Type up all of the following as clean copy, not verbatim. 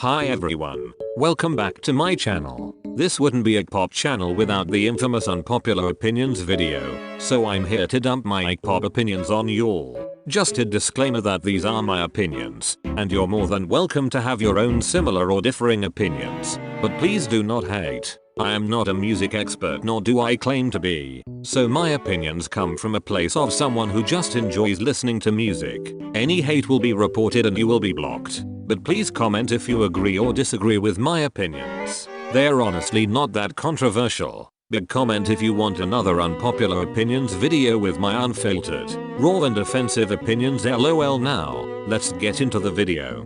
Hi everyone, welcome back to my channel. This wouldn't be a Kpop channel without the infamous unpopular opinions video, so I'm here to dump my Kpop opinions on y'all. Just a disclaimer that these are my opinions, and you're more than welcome to have your own similar or differing opinions, but please do not hate. I am not a music expert nor do I claim to be, so my opinions come from a place of someone who just enjoys listening to music. Any hate will be reported and you will be blocked, but please comment if you agree or disagree with my opinions. They're honestly not that controversial. But comment if you want another unpopular opinions video with my unfiltered, raw and offensive opinions. LOL. Now, let's get into the video.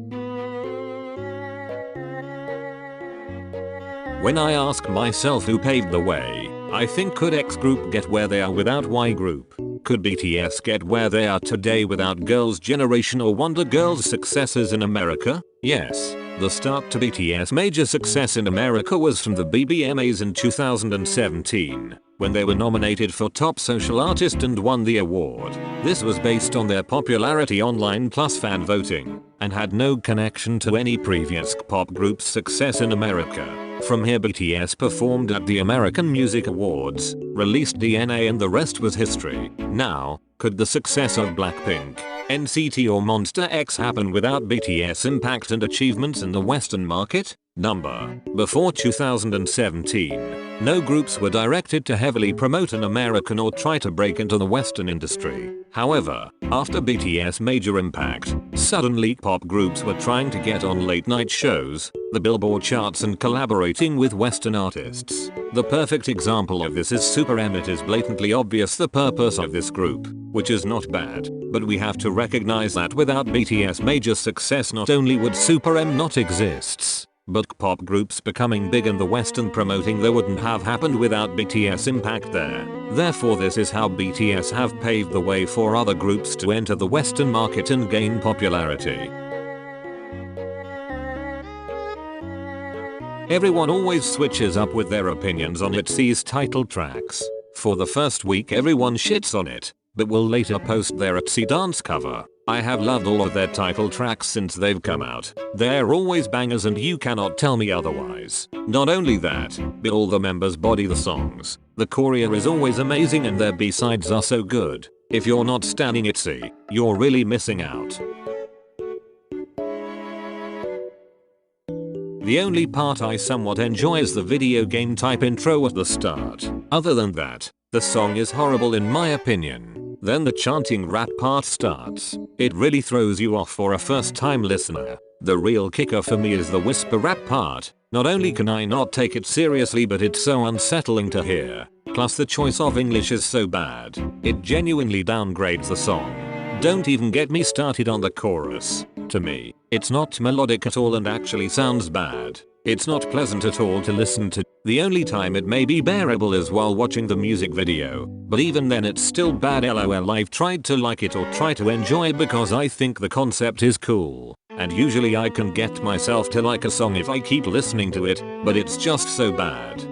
When I ask myself who paved the way, I think could X group get where they are without Y group? Could BTS get where they are today without Girls' Generation or Wonder Girls' successes in America? Yes. The start to BTS' major success in America was from the BBMAs in 2017, when they were nominated for Top Social Artist and won the award. This was based on their popularity online plus fan voting, and had no connection to any previous Kpop group's success in America. From here BTS performed at the American Music Awards, released DNA, and the rest was history. Now, could the success of Blackpink, NCT or Monster X happen without BTS impact and achievements in the Western market? Before 2017, no groups were directed to heavily promote an American or try to break into the Western industry. However, after BTS' major impact, suddenly pop groups were trying to get on late night shows, the Billboard charts, and collaborating with Western artists. The perfect example of this is Super M. It is blatantly obvious the purpose of this group, which is not bad, but we have to recognize that without BTS' major success not only would Super M not exist, but pop groups becoming big in the West and promoting there wouldn't have happened without BTS impact there. Therefore this is how BTS have paved the way for other groups to enter the Western market and gain popularity. Everyone always switches up with their opinions on Itzy's title tracks. For the first week everyone shits on it, but will later post their Itzy dance cover. I have loved all of their title tracks since they've come out. They're always bangers and you cannot tell me otherwise. Not only that, but all the members body the songs. The choreo is always amazing and their B-sides are so good. If you're not standing Itzy, you're really missing out. The only part I somewhat enjoy is the video game type intro at the start. Other than that, the song is horrible in my opinion. Then the chanting rap part starts. It really throws you off for a first time listener. The real kicker for me is the whisper rap part. Not only can I not take it seriously, but it's so unsettling to hear. Plus the choice of English is so bad. It genuinely downgrades the song. Don't even get me started on the chorus. To me, it's not melodic at all and actually sounds bad. It's not pleasant at all to listen to. The only time it may be bearable is while watching the music video, but even then it's still bad. LOL. I've tried to like it or try to enjoy it because I think the concept is cool, and usually I can get myself to like a song if I keep listening to it, but it's just so bad.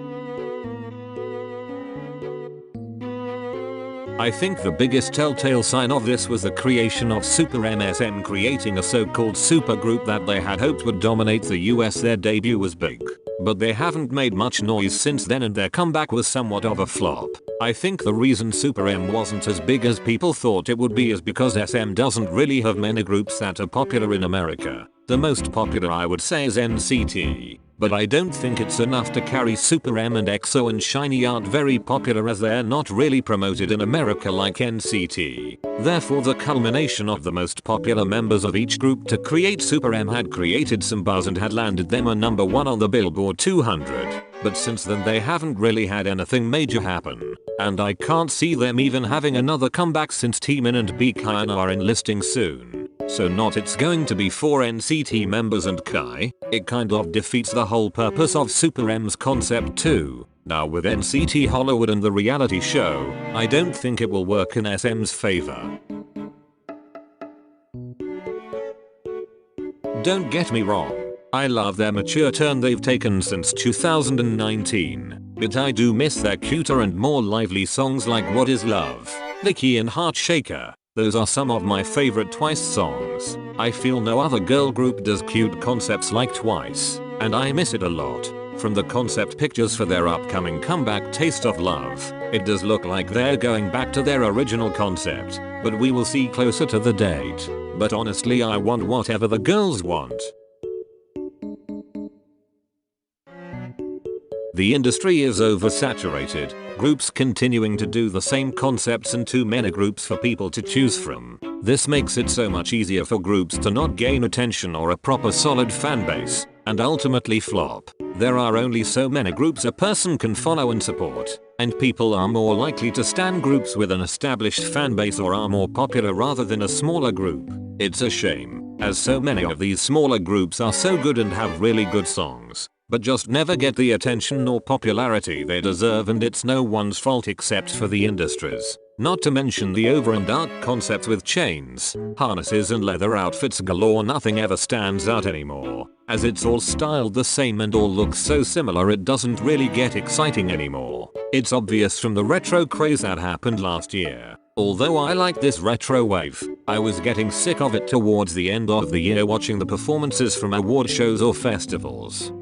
I think the biggest telltale sign of this was the creation of Super MSM, creating a so-called supergroup that they had hoped would dominate the US. Their debut was big, but they haven't made much noise since then and their comeback was somewhat of a flop. I think the reason Super M wasn't as big as people thought it would be is because SM doesn't really have many groups that are popular in America. The most popular I would say is NCT, but I don't think it's enough to carry Super M, and EXO and SHINee aren't very popular as they're not really promoted in America like NCT. Therefore the culmination of the most popular members of each group to create Super M had created some buzz and had landed them a number 1 on the Billboard 200. But since then they haven't really had anything major happen, and I can't see them even having another comeback since Taemin and Baekhyun are enlisting soon. So not it's going to be 4 NCT members and Kai. It kind of defeats the whole purpose of Super M's concept too. Now with NCT Hollywood and the reality show, I don't think it will work in SM's favor. Don't get me wrong, I love their mature turn they've taken since 2019, but I do miss their cuter and more lively songs like What Is Love, Vicky and Heart Shaker. Those are some of my favorite Twice songs. I feel no other girl group does cute concepts like Twice, and I miss it a lot. From the concept pictures for their upcoming comeback Taste of Love, it does look like they're going back to their original concept, but we will see closer to the date. But honestly, I want whatever the girls want. The industry is oversaturated, groups continuing to do the same concepts and too many groups for people to choose from. This makes it so much easier for groups to not gain attention or a proper solid fan base, and ultimately flop. There are only so many groups a person can follow and support, and people are more likely to stan groups with an established fan base or are more popular rather than a smaller group. It's a shame, as so many of these smaller groups are so good and have really good songs, but just never get the attention or popularity they deserve, and it's no one's fault except for the industries. Not to mention the over and out concepts with chains, harnesses and leather outfits galore. Nothing ever stands out anymore, as it's all styled the same and all looks so similar it doesn't really get exciting anymore. It's obvious from the retro craze that happened last year. Although I like this retro wave, I was getting sick of it towards the end of the year watching the performances from award shows or festivals.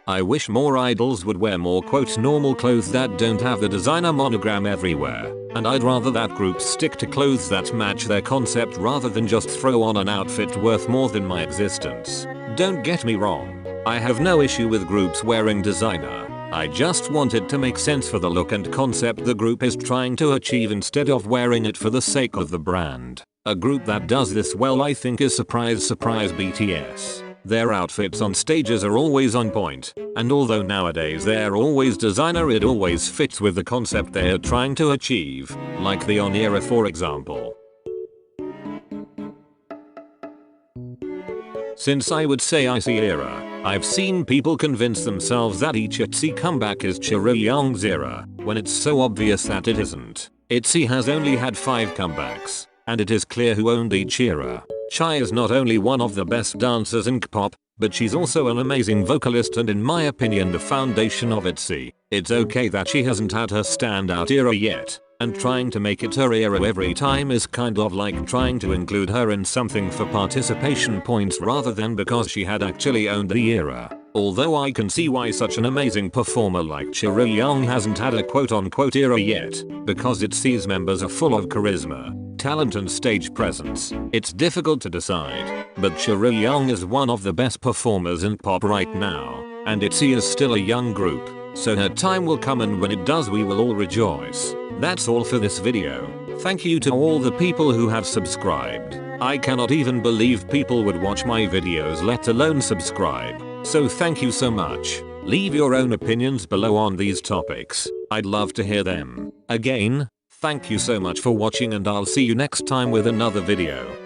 I wish more idols would wear more normal clothes that don't have the designer monogram everywhere, and I'd rather that groups stick to clothes that match their concept rather than just throw on an outfit worth more than my existence. Don't get me wrong, I have no issue with groups wearing designer. I just want it to make sense for the look and concept the group is trying to achieve instead of wearing it for the sake of the brand. A group that does this well I think is surprise BTS. Their outfits on stages are always on point, and although nowadays they're always designer, it always fits with the concept they're trying to achieve, like the On era for example. Since I would say Itzy era, I've seen people convince themselves that each Itzy comeback is Chaeryeong's era, when it's so obvious that it isn't. Itzy has only had 5 comebacks, and it is clear who owned each era. Chae is not only one of the best dancers in Kpop, but she's also an amazing vocalist and in my opinion the foundation of Itzy. It's okay that she hasn't had her standout era yet, and trying to make it her era every time is kind of like trying to include her in something for participation points rather than because she had actually owned the era. Although I can see why such an amazing performer like Chaeryeong hasn't had a quote-unquote era yet, because Itzy's members are full of charisma, talent and stage presence. It's difficult to decide, but Chaeryeong is one of the best performers in pop right now, and Itzy is still a young group, so her time will come, and when it does we will all rejoice. That's all for this video. Thank you to all the people who have subscribed. I cannot even believe people would watch my videos let alone subscribe. So thank you so much. Leave your own opinions below on these topics. I'd love to hear them. Again, thank you so much for watching, and I'll see you next time with another video.